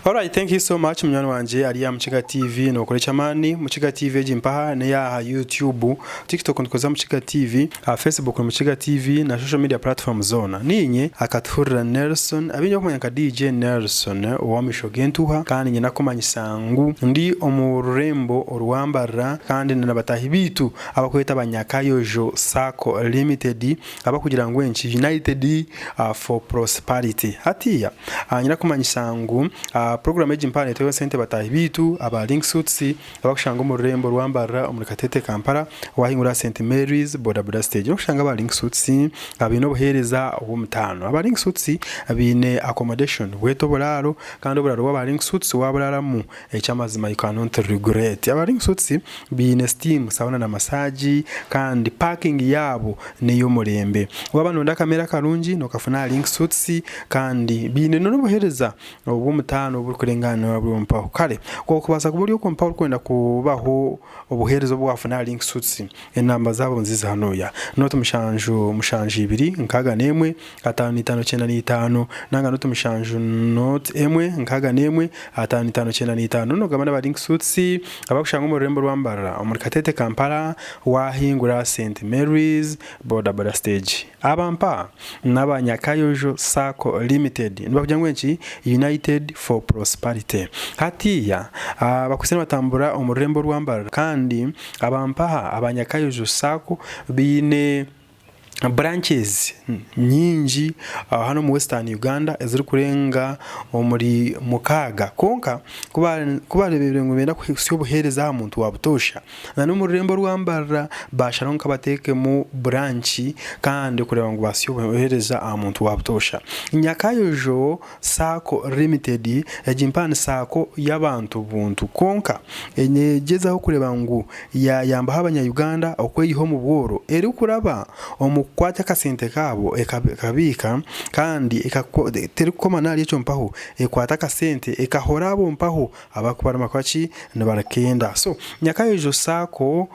Alright, thank you so much mnywana wanje Aliya Mchiga TV no kolecha mani Mchiga TV jimpaha ne ya YouTube, TikTok nkoza Mchiga TV, Facebook Mchiga TV na social media platform zona. Ninye akathurira Nelson abinyo kumanya ka DJ Nelson owamisho gentuha kandi nyina komanyisangu ndi omurembo orwambara kandi nabatahi bitu abakweta abanyakayojo Sako Limited abakugira ngo enchi United for Prosperity. Hatiya nyina komanyisangu program ejimpane tewe sente batahi bitu aba link suits abakushanga mu rembo rwambara umurikatete Kampala wahingura St Mary's boda stage okushanga aba link suits abino bohereza obumutano aba link suits abine accommodation weto bolaro kandi bolaro aba link suits wabolara mu ekyamazima you cannot regret aba link suits bine steam sauna na massage kandi parking yabo neyo murembe wabano ndakamera karungi no kafuna link suits kandi bine no bohereza obumutano kurengana bw'umpaho kale ko kubasa kuburi uko mpaho kwenda kubaho obuherezo bwafuna link suits enamba zabo nziza hanoya noto mushanju ibiri nkaga nemwe 5595 nanga noto mushanju not emwe nkaga nemwe 5595 no gabana ba link suits abakushanga mu rembo rwambara umurikatete Kampala wahingura St Mary's boda stage abampa nabanyakayojo Sako Limited nibavugangwe nchi United for Prosperity. Hatiya bakusena batambura umurembo rwambara kandi abampaha abanyakayojo Sako bine branches nyinji hano mu Western Uganda eziri kurenga muri mukaga konka kubarebere ngo benda kwisiyo buhereza umuntu wabutosha na no mu rembo rwambara basharonka bateke mu branchi kandi kureba ngo basiyo buhereza umuntu wabutosha. Nyakayojo Sako Limited yajimpana Sako y'abantu buntu konka enyegezaho kureba ngo yamba habanya Uganda okweyiho mu bworo eri kuraba kwata kasente kabo ekabika kandi ekakoma cyo mpaho ekwata kasente ekahorabo mpaho abakubara makwachi nabarakenda so Nyakayojo Sako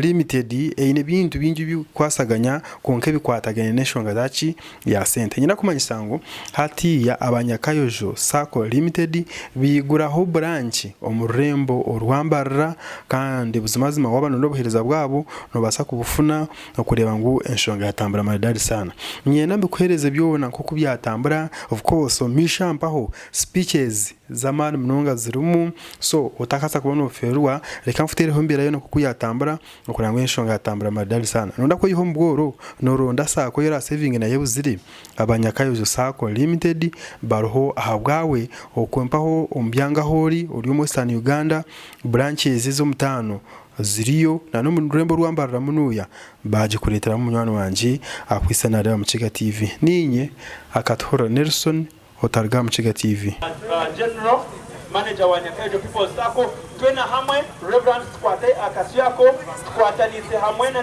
Limited ine bintu bingi bikwasaganya konke bikwataganye neshonga dachi ya sente nyina kumanyisango hatiya abanyakayojo Sako Limited biguraho branch omurembo orwambara kandi buzimazima wabano no buhereza bwabo no basa kubufuna no kureba ngo enshonga yatambura maridari sana nyena mbikuhereze byona nko kubyatambura of course misha mpaho speeches zamani mnonga zirumu so utakasa kubona oferwa reka mfutereho mbira yo no kuyatambura no kurangwa enshonga yatambura maridari sana nonda ko yiho mbworo no ronda Sako yera saving na yebuziri abanyakayojo Sako Limited baroho ahabwawe okwempaho ombyanga hori uri mu Western Uganda branches zo mutano ziriyo na no mu rembo rwambara munuya baje kuretera mu mwana wanje akwisana rero Mchiga TV ninye akathora Nelson otarga Mchiga TV General Manager wa Nyakayojo People Sako twena hamwe Reverend Squate akasiyako twatanise hamwe na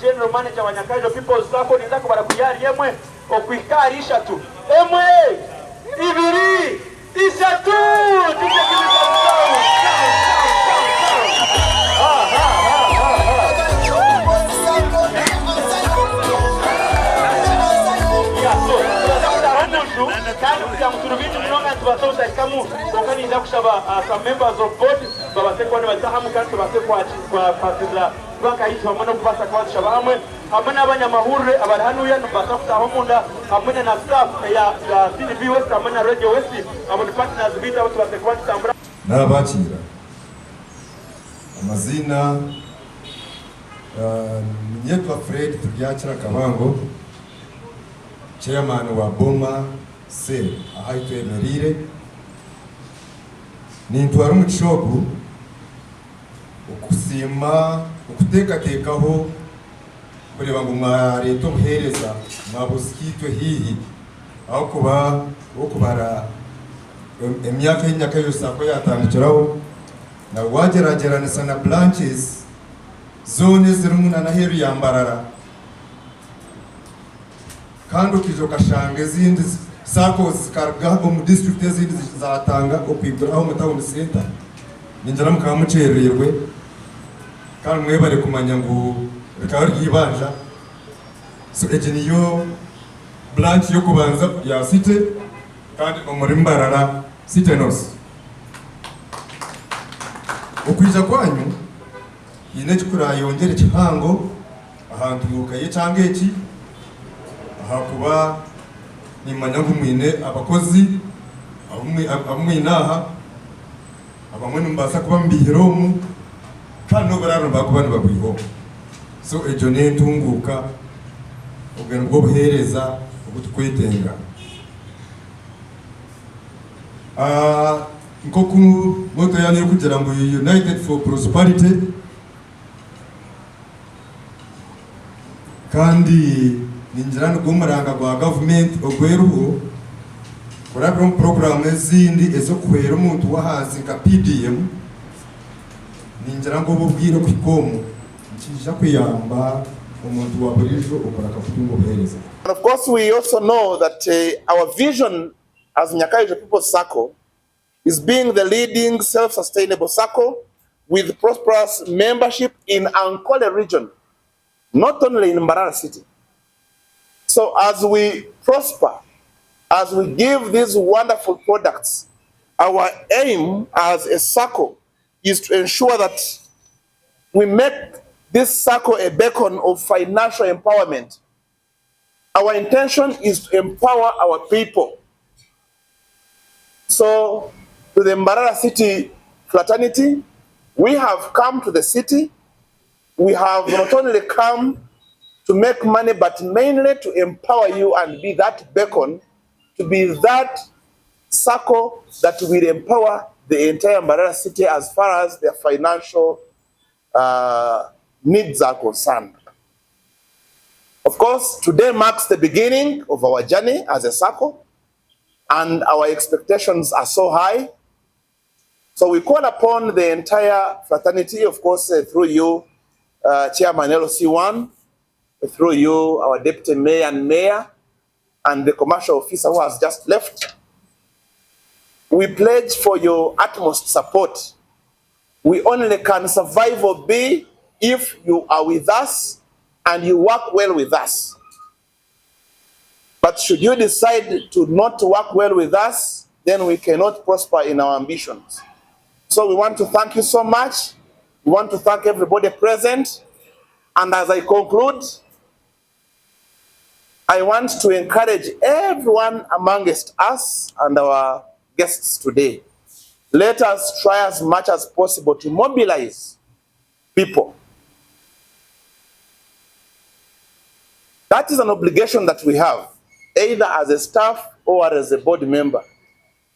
General Manager wa Nyakayojo People Sako nizako barakuyari yemwe okwikarisha tu emwe ibiri isatu some members of board babasekwa n'abatahamu kandi babasekwa kwa pasira banka yitwa mwana kubasa kwa shabahamwe hamwe n'abanyamahurire abarahanuya n'ubasafta homunda hamwe na staff ya CNV West hamwe na Radio West abone partners bita abo basekwa tambura n'abakira amazina Rev Fred tubyakira kabango chairman wa Boma se ahayitwe Merire nintwara umucogo ukusima ukutekatekaho kureba ngo mwareto buhereza mwabusikitwe hihi aho kuba okubara emyaka y'Nyakayojo Sako yatandukiraho na wagerageranisa na branches zone zirumuna na heru ya Mbarara kandi ukijo kashanga izindi Sako zikarga mu district ezindi zatanga okwibura aho mu town center ninjara mukamucererwe kandi mwebare kumanya ngo bikaba ryibanja so ejeniyo branch yo kubanza ya city kandi muri Mbarara sitenos okwija kwanyu yine chikura yongere kihango ahantu mukaye cyangwa iki ahakuba nimanya ngumwine abakozi abumwe inaha abamwe numbasa kuba mbihiromu kandi barano bakubana bagwiho so ejo ne ntunguka ubwo bwo buhereza ubutwetenga nko ku moto yani kugira ngo United for Prosperity kandi ninjira no gumuranga gwa government ogweruho kora program ezindi ezo kwera umuntu wahazi ka PDM ninjira ngo bubwire kwikomo nkija kwiyamba umuntu wa burijo ukora kafutungo buhereza. And of course we also know that our vision as Nyakayojo People's Circle is being the leading self-sustainable circle with prosperous membership in Ankole region, not only in Mbarara city. So as we prosper, as we give these wonderful products, our aim as a circle is to ensure that we make this circle a beacon of financial empowerment. Our intention is to empower our people. So to the Mbarara City fraternity, we have come to the city. We have not only come to make money, but mainly to empower you and be that beacon, to be that circle that will empower the entire Mbarara city as far as their financial needs are concerned. Of course, today marks the beginning of our journey as a circle, and our expectations are so high. So we call upon the entire fraternity, of course, through you, Chairman LC1, through you, our Deputy Mayor and Mayor, and the commercial officer who has just left. We pledge for your utmost support. We only can survive or be if you are with us and you work well with us. But should you decide to not work well with us, then we cannot prosper in our ambitions. So we want to thank you so much. We want to thank everybody present. And as I conclude, I want to encourage everyone amongst us and our guests today. Let us try as much as possible to mobilize people. That is an obligation that we have, either as a staff or as a board member.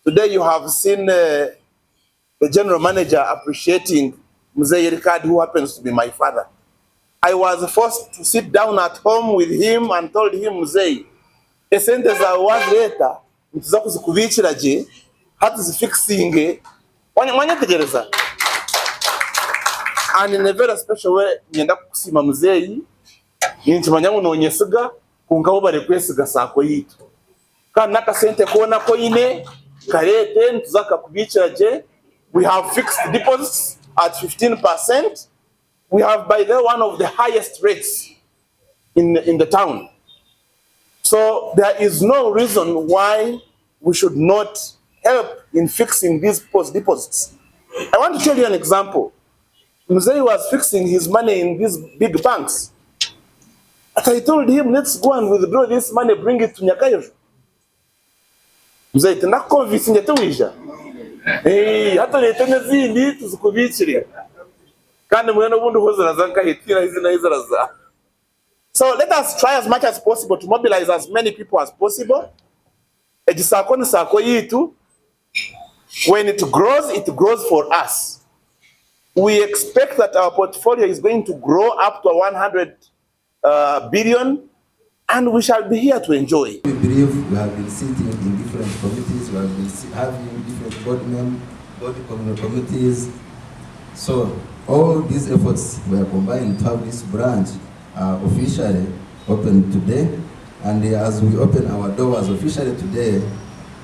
Today you have seen the general manager appreciating Mzee Rikad, who happens to be my father. I was forced to sit down at home with him and told him, Mzee, esente za wazeta, mtuza kuzikuvichira je, hatu zifixinge, wanya tegereza. And in a very special way, nyenda kusima Mzee, ninchimanyangu nonyesiga, kungaho barekwesiga sako yitu. Kanaka sente kuona ko ine, karete, mtuza kuvichira je. We have fixed deposits at 15%. We have, by the way, one of the highest rates in the town. So there is no reason why we should not help in fixing these post deposits. I want to tell you an example. Mzee was fixing his money in these big banks. But I told him, let's go and withdraw this money, bring it to Nyakayojo. Mzee, tena convince nyetuija. Hata letene zindi tuzikubichire. So let us try as much as possible to mobilize as many people as possible. When it grows for us. We expect that our portfolio is going to grow up to 100 billion, and we shall be here to enjoy. We believe we have been sitting in different committees, we have been having different board committees. So all these efforts were combined to have this branch officially open today. And as we open our doors officially today,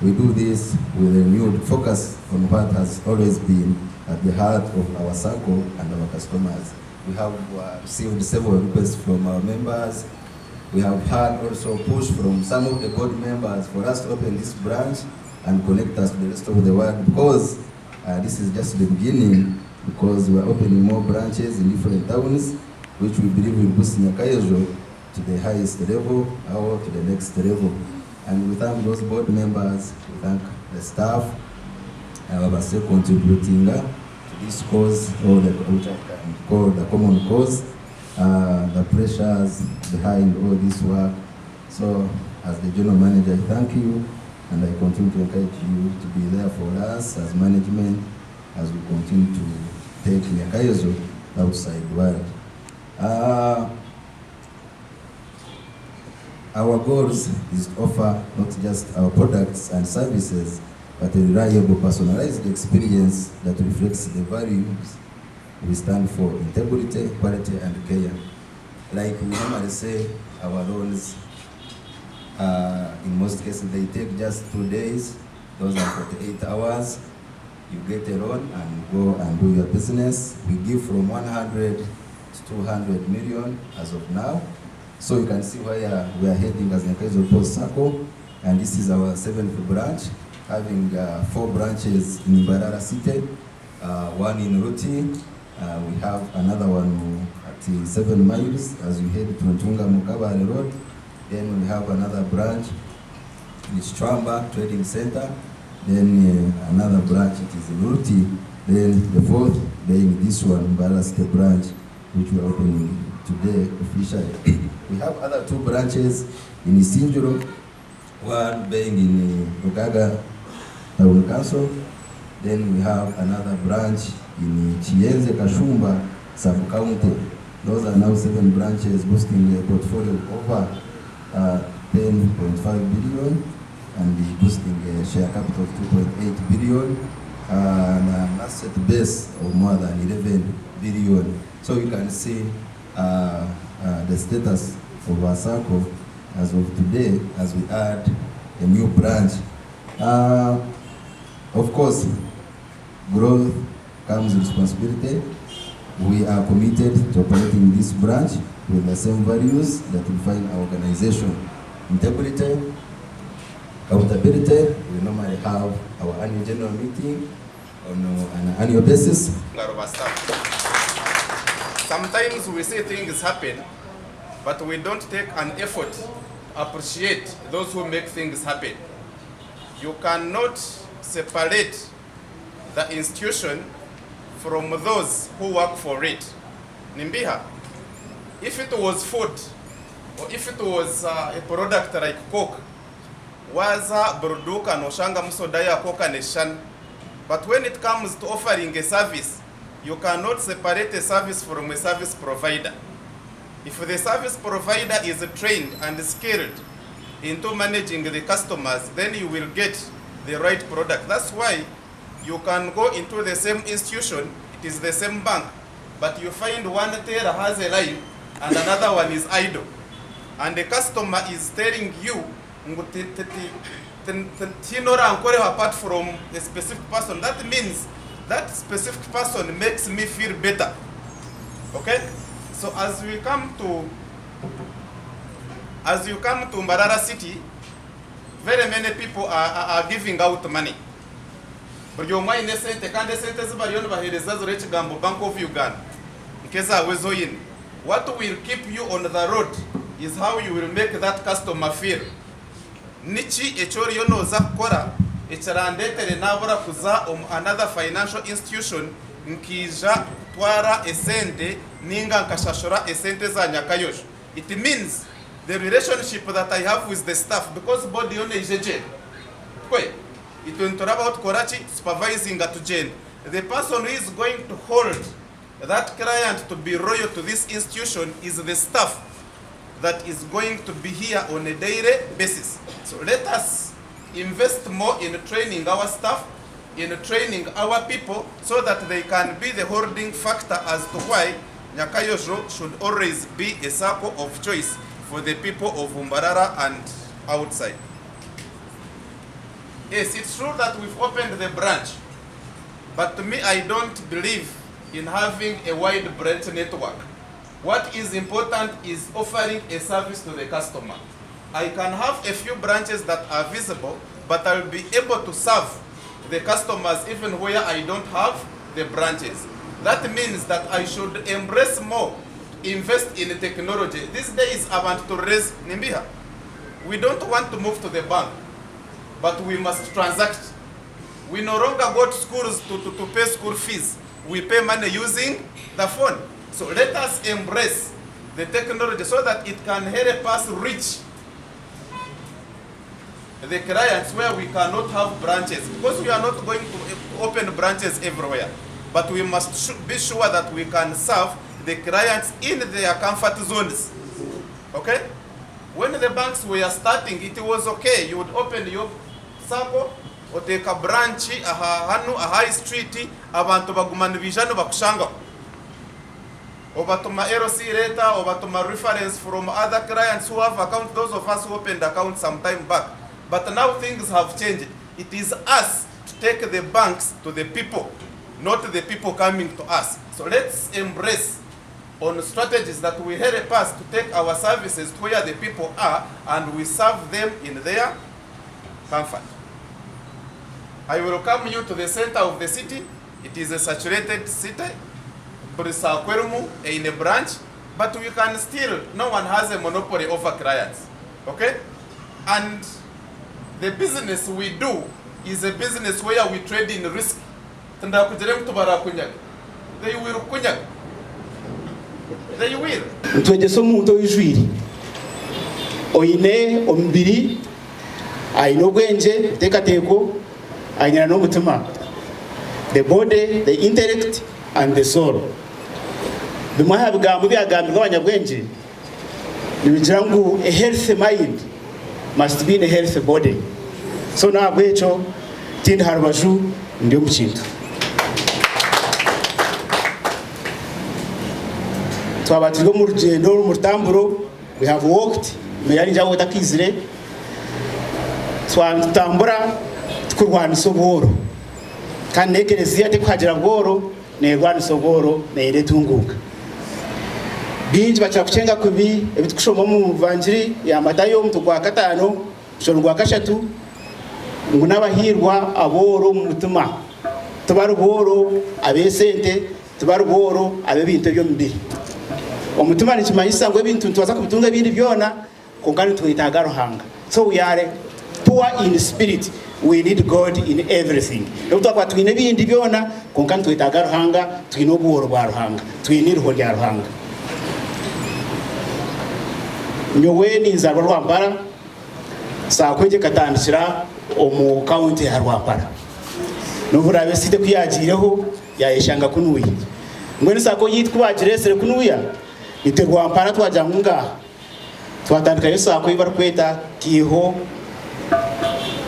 we do this with a renewed focus on what has always been at the heart of our circle and our customers. We have received several requests from our members. We have had also push from some of the board members for us to open this branch. and connect us to the rest of the world, because this is just the beginning, because we are opening more branches in different towns, which we believe will boost Nyakayozo to the highest level or to the next level. And we thank those board members, we thank the staff, contributing to this cause, or which I can call the common cause, the pressures behind all this work. So, as the general manager, I thank you, and I continue to encourage you to be there for us as management, as we continue to take Nyakayozo outside the world. Our goals is to offer not just our products and services, but a reliable, personalized experience that reflects the values we stand for: integrity, quality, and care. Like we normally say, our loans, in most cases, they take just 2 days. Those are 48 hours. You get a loan and go and do your business. We give from 100 to 200 million as of now. So you can see where we are heading as Nyakayozo Post Sacco, and this is our 7th branch, having 4 branches in Mbarara City, 1 in Ruti. We have another one at 7 miles as we head to Ntunga Mukabale Road. Then we have another branch in Stramba Trading Center. Then another branch, it is in Ruti. Then the 4th being this one, Mbarara City branch, which we are opening today officially. We have other 2 branches in Isinjuro, one being in Rugaga Town Council. Then we have another branch in Chienze Kashumba Sub-County. Those are now 7 branches, boosting the portfolio over 10.5 billion, and boosting a share capital of 2.8 billion, and an asset base of more than 11 billion. So you can see the status of our circle as of today, as we add a new branch. Of course, growth comes with responsibility. We are committed to operating this branch with the same values that define our organization: integrity, accountability. We normally have our annual general meeting on an annual basis. Sometimes we see things happen, but we don't take an effort to appreciate those who make things happen. You cannot separate the institution from those who work for it. Nimbiha, if it was food, or if it was a product like Coke, waza burduka no shanga musodaya Coke nation. But when it comes to offering a service, you cannot separate a service from a service provider. If the service provider is trained and skilled into managing the customers, then you will get the right product. That's why you can go into the same institution, it is the same bank, but you find one teller has a line and another one is idle. And the customer is telling you, apart from a specific person. That means that specific person makes me feel better. Okay? So as you come to Mbarara City, very many people are giving out money. But you might say the kind of sentence by Bank of Uganda. What will keep you on the road is how you will make that customer feel. Nichi echori yono zakora echarandete nabura kuza another financial institution nkija twara esente ninga nkashashora esente za Nyakayozo. It means the relationship that I have with the staff, because body yone ijeje kwe it will talk about Korachi supervising at Jen. The person who is going to hold that client to be loyal to this institution is the staff that is going to be here on a daily basis. So let us invest more in training our staff, in training our people, so that they can be the holding factor as to why Nyakayozo should always be a circle of choice for the people of Mbarara and outside. Yes, it's true that we've opened the branch, but to me, I don't believe in having a wide branch network. What is important is offering a service to the customer. I can have a few branches that are visible, but I'll be able to serve the customers even where I don't have the branches. That means that I should embrace more, invest in technology. These days I want to raise Nimbiha. We don't want to move to the bank, but we must transact. We no longer go to schools to pay school fees. We pay money using the phone. So let us embrace the technology so that it can help us reach the clients where we cannot have branches, because we are not going to open branches everywhere. But we must be sure that we can serve the clients in their comfort zones. Okay? When the banks were starting, it was okay. You would open your circle, or take a branch, a high street, abantu bagumana ibijano bakushanga. Over to my LC later, over to my reference from other clients who have accounts, those of us who opened accounts some time back. But now things have changed. It is us to take the banks to the people, not the people coming to us. So let's embrace on strategies that will help us to take our services to where the people are, and we serve them in their comfort. I welcome you to the center of the city. It is a saturated city. In a branch, but we can still, no one has a monopoly over clients. Okay? And the business we do is a business where we trade in risk. They will kunyag. They will. Ntwegeso muntu wijwiri. Oine ombiri aino gwenje tekateko anyana no mutima. The body, the intellect and the soul. Bimwaha bigambo byagambirwa abanyabwenge nibigira ngo a healthy mind must be in a healthy body. So nabwo echo tindi harubaju ndi mukintu twabatirwe mu rugendo mu rutamburo. We have walked meyari njawo takizire twantambura tukurwana isoboro kandi nekereza ate kwagira bworo nerwana isoboro nere tunguka binji bachakuchenga kubi ebitukushoma mu vanjiri ya Matayo mtu kwa 5 shoro kwa 3 ngunabahirwa aboro mu mutima tubaru boro abesente tubaru boro abebintu byo mbiri omutima ni kimayisa ngo ebintu twaza kubitunga ibindi byona konkani twitaga ruhanga. So we are poor in spirit, we need God in everything. Nubwo kwa twine ibindi byona konkani twitaga ruhanga, twino boro bwa ruhanga, twine ruho rya ruhanga. Nyoweni nzarwa Rwambara sakweje katandikira omu county ya Rwambara nubura besite kuyagireho yayeshanga kunuye ngwene sako yitwa bagiresere kunuya ite Rwambara twajangunga twatandika yeso sako ibar kweta Kiho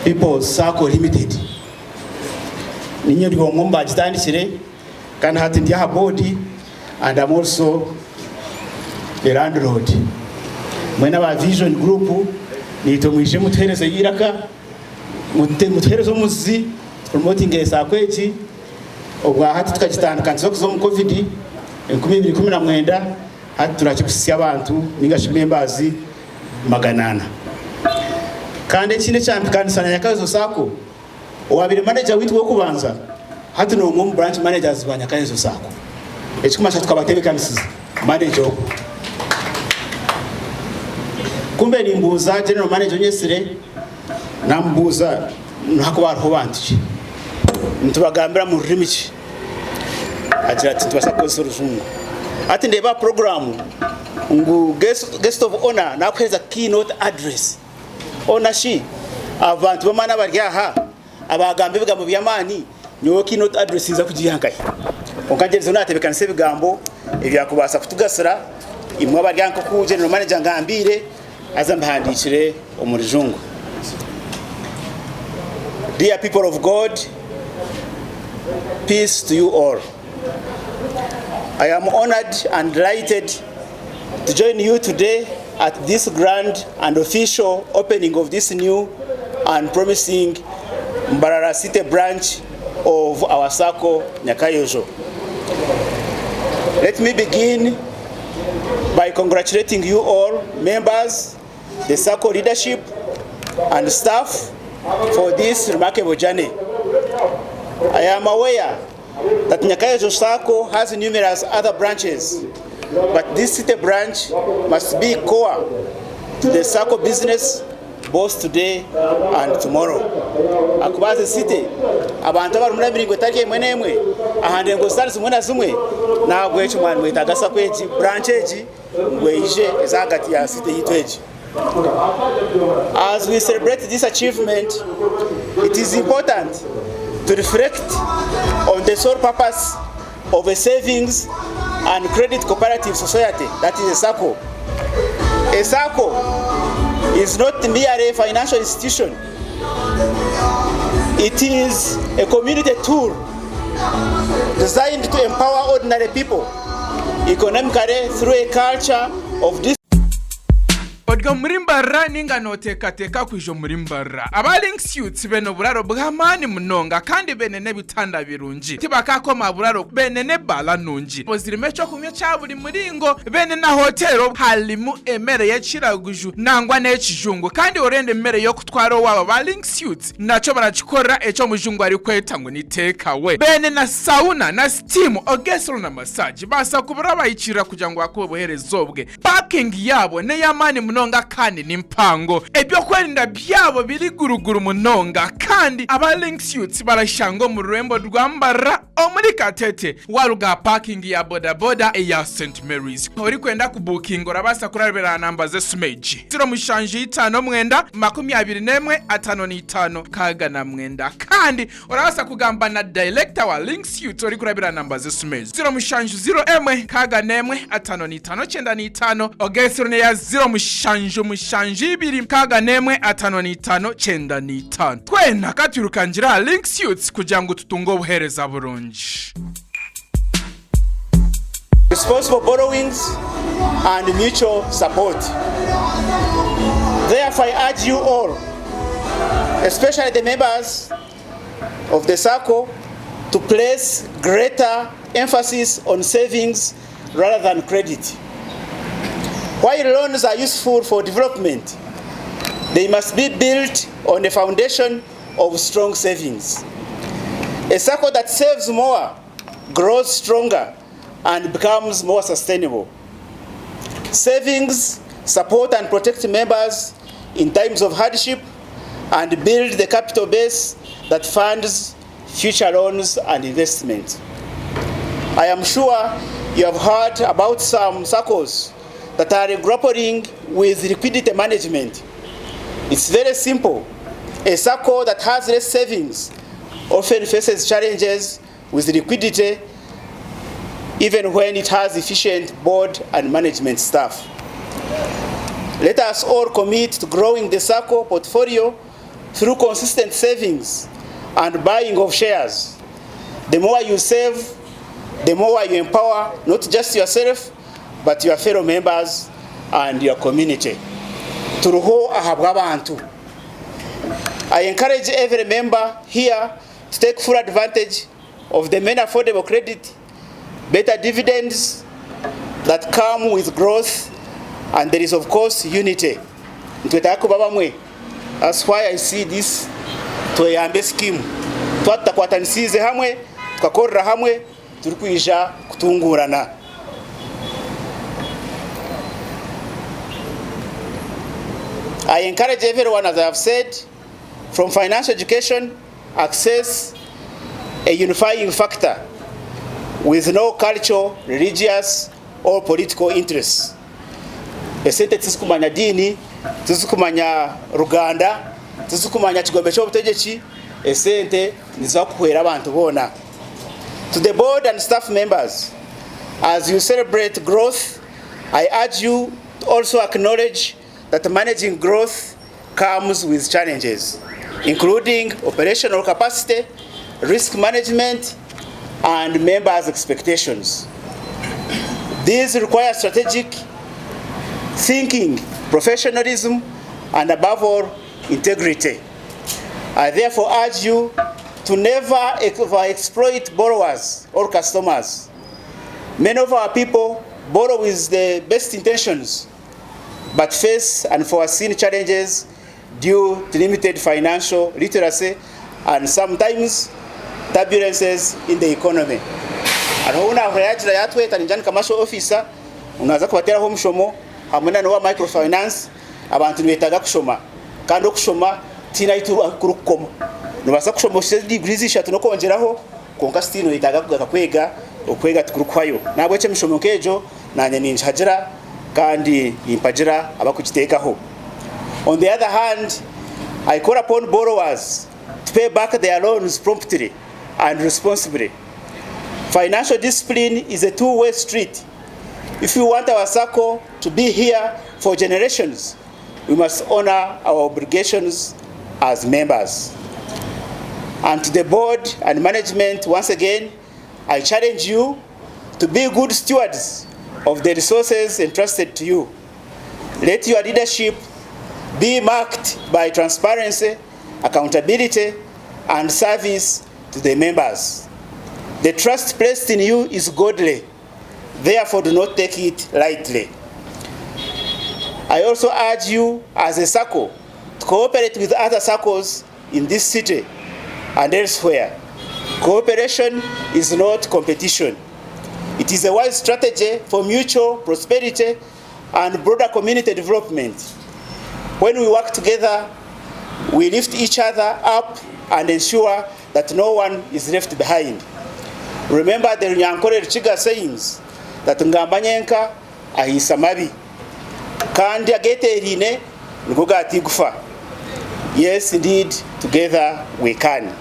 People Sako Limited ninyo ryo ngomba gitandikire kandi hati ndi ha body and I'm also the landlord. Mwena ba Vision Group nito mwishe mutereze yiraka muterezo muzi promoting esakwechi obwa hati tukagitandukana zo mu COVID 2019 hati turakikusiya abantu ningashimye mbazi maganana kandi kine cyambikanisana Nyakazo Sako owabire manager witwe kubanza hati no mu branch managers ba Nyakazo Sako ekikumasha tukabatebekanisiza manager kumbe nimbuza general manager nyesire nambuza nhakubarho bantu ntubagambira mu rurimi ki agira ati tubasako urujungu ati ndeba program ngu guest of honor nakweza keynote address onashi abantu bamana baryaha abagambe bigambo byamani nyo keynote address iza kugihangaye onkangereza natebekanise bigambo ebyakubasa kutugasira imwe abaryanko ku general manager ngambire azambahandikire omurujungu. Dear people of God, peace to you all. I am honored and delighted to join you today at this grand and official opening of this new and promising Mbarara City branch of our Sako Nyakayojo. Let me begin by congratulating you all, members, the Sako leadership and staff, for this remarkable journey. I am aware that Nyakaejo Sacco has numerous other branches, but this city branch must be core to the Sacco business both today and tomorrow. Akubaze city abantu abarumuna miringo take mwenemwe ahande ngo stars mwena zimwe na gwecho mwana wetagasa kweji branch eji ngweije ezagati ya city yitweji. As we celebrate this achievement, it is important to reflect on the sole purpose of a savings and credit cooperative society, that is a SACCO. A SACCO is not merely a financial institution. It is a community tool designed to empower ordinary people economically through a culture of this. Odga muri Mbarara ninga notekateka kwijo muri Mbarara abaling suits beno buraro bwamani munonga kandi benene bitanda birungi tibakako maburaro benene bala nungi bozirimecho kumye cyaburi muringo bene na hotelo halimu emere yachiraguju nangwa n'ekijungu kandi orende emere yo kutwaro waba baling suits nacho barachikora echo mujungu ari kweta ngo niteka we bene na sauna na steam ogesro na massage basa kubura bayikira kugira ngo akoboherezobwe parking yabo ne yamani munonga kandi nimpango ebyo kwenda byabo biri guruguru munonga kandi abaling suits barashango mu Rurembo rwa Mbarara omuri Katete waruga parking ya boda boda ya St Mary's ori kwenda kubuking orabasa kurabera namba ze smeji 079 kaga na mwenda kandi orabasa kugamba na director wa link suits ori kurabera namba ze smeji 0 kaga nemwe 5595 ogesro ne ya 0 ibiri kaga nemwe 5595 twena katurukangira link suits kugira ngo tutungo buhereza burungi. Responsible borrowings and mutual support. Therefore, I urge you all, especially the members of the SACCO, to place greater emphasis on savings rather than credit. While loans are useful for development, they must be built on a foundation of strong savings. A SACCO that saves more grows stronger and becomes more sustainable. Savings support and protect members in times of hardship and build the capital base that funds future loans and investment. I am sure you have heard about some SACCOs that are grappling with liquidity management. It's very simple. A SACCO that has less savings often faces challenges with liquidity even when it has efficient board and management staff. Let us all commit to growing the SACCO portfolio through consistent savings and buying of shares. The more you save, the more you empower not just yourself, but your fellow members and your community. Turuho ahabwa abantu. I encourage every member here to take full advantage of the many affordable credit, better dividends that come with growth, and there is of course unity. That's why I see this Toyambe scheme. Twatakwatanishize hamwe, tukakorera hamwe, turikuija kutungurana. I encourage everyone, as I have said, from financial education, access a unifying factor with no cultural, religious, or political interests. Esente tisukumanya dini, tisukumanya Ruganda, tisukumanya kigombe cy'obutegetsi, esente nizakuhera abantu bona. To the board and staff members, as you celebrate growth, I urge you to also acknowledge that managing growth comes with challenges, including operational capacity, risk management, and members' expectations. These require strategic thinking, professionalism, and above all, integrity. I therefore urge you to never exploit borrowers or customers. Many of our people borrow with the best intentions, but face unforeseen challenges due to limited financial literacy and sometimes turbulences in the economy. Arahuna hayatira yatweta ninjani commercial officer unaza kubateraho mushomo hamwe na wa microfinance abantu betaga kushoma kandi okushoma tina itu kurukoma nubasa kushoma degrees ishatu no kongeraho konka stino yitaga kwega okwega tukurukwayo nabwo cyo mishomo kejo nanye ninjhagira kandi impagira abakukitekaho. On the other hand, I call upon borrowers to pay back their loans promptly and responsibly. Financial discipline is a two-way street. If we want our circle to be here for generations, we must honor our obligations as members. And to the board and management, once again, I challenge you to be good stewards of the resources entrusted to you. Let your leadership be marked by transparency, accountability, and service to the members. The trust placed in you is godly, therefore do not take it lightly. I also urge you as a circle to cooperate with other circles in this city and elsewhere. Cooperation is not competition. It is a wise strategy for mutual prosperity and broader community development. When we work together, we lift each other up and ensure that no one is left behind. Remember the Nyankore Chiga sayings that Ngambanyenka ahisa mabi kandi agete erine nukuga atigufa. Yes, indeed, together we can.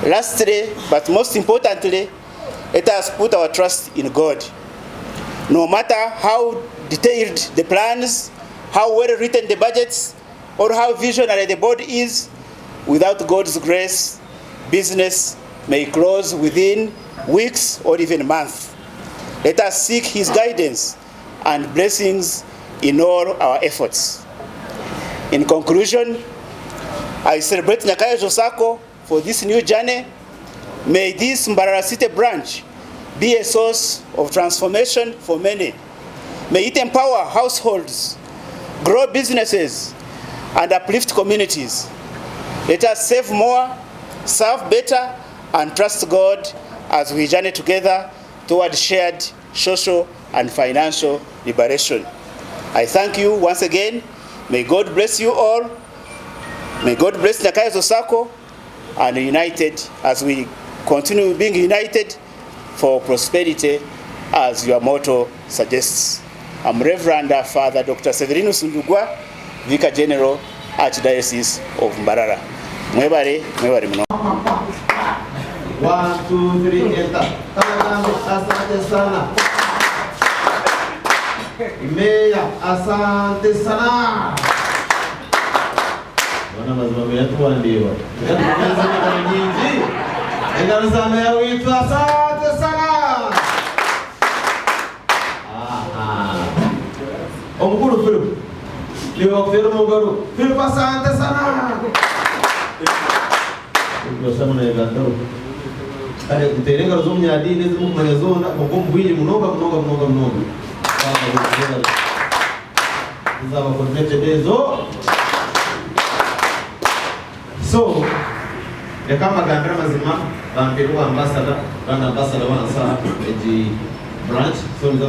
Lastly, but most importantly, let us put our trust in God. No matter how detailed the plans, how well written the budgets, or how visionary the board is, without God's grace, business may close within weeks or even months. Let us seek His guidance and blessings in all our efforts. In conclusion, I celebrate Nyakayo Sako for this new journey. May this Mbarara City branch be a source of transformation for many. May it empower households, grow businesses, and uplift communities. Let us save more, serve better, and trust God as we journey together toward shared social and financial liberation. I thank you once again. May God bless you all. May God bless Nyakayo Sako and united as we continue being united for prosperity as your motto suggests. I'm Rev Fr.Dr. Severinus Ndugwa, Vicar General, Archdiocese of Mbarara. Mwebare mno. 1, 2, 3, enter. Asante sana. Meya, asante sana. Wana mazima yetu wandiwa. Engalo za meya wetu, asante sana. Omukuru Philip. Leo firmo garu. Philip asante sana. Ndio na egandaro. Ale kuterenga rozomnya adini zimu kumanyazona mugomubwije munoga. Zaba connected ezo. So, kama gandara mazima bamperu ambassador wanasa eji branch so ndio